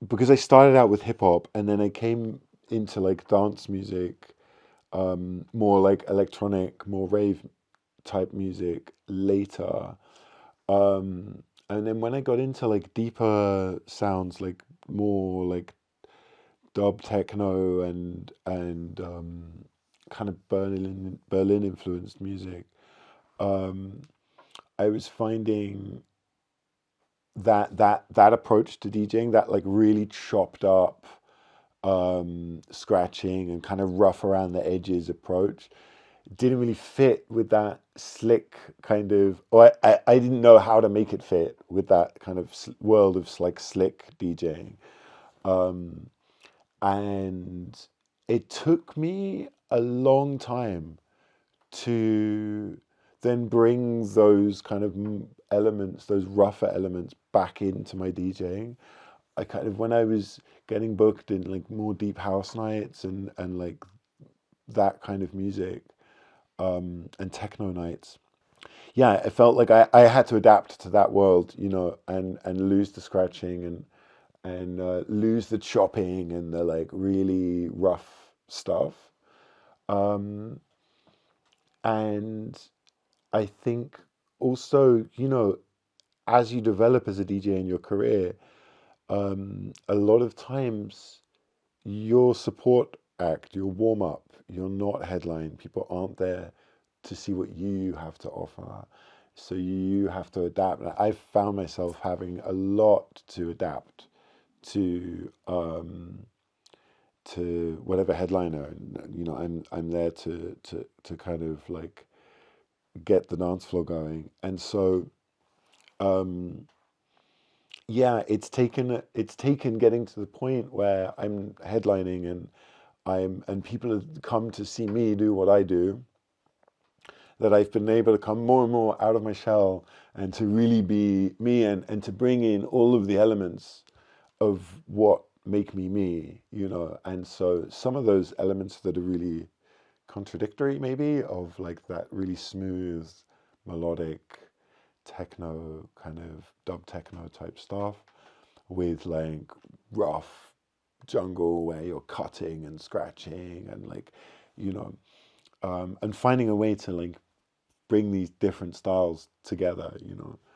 because I started out with hip hop and then I came into like dance music, more like electronic, more rave type music later. And then when I got into like deeper sounds, like more like dub techno and kind of Berlin influenced music, um, I was finding that approach to DJing, that like really chopped up scratching and kind of rough around the edges approach, didn't really fit with that slick kind of, or I didn't know how to make it fit with that kind of world of like slick DJing. Um, and it took me a long time to then bring those kind of elements, those rougher elements back into my DJing. I kind of, when I was getting booked in like more deep house nights and like that kind of music, and techno nights, yeah, it felt like I had to adapt to that world, and lose the scratching and lose the chopping and the like really rough stuff. Um, and I think also, as you develop as a DJ in your career, a lot of times your support act, your warm up, you're not headline. People aren't there to see what you have to offer. So you have to adapt. And I've found myself having a lot to adapt to whatever headliner. And, I'm there to kind of like get the dance floor going. And so um, yeah, it's taken getting to the point where I'm headlining and people have come to see me do what I do, that I've been able to come more and more out of my shell and to really be me and to bring in all of the elements of what make me me, And so some of those elements that are really contradictory, maybe, of like that really smooth, melodic, techno kind of dub techno type stuff with like rough jungle where you're cutting and scratching and like, you know, and finding a way to like bring these different styles together.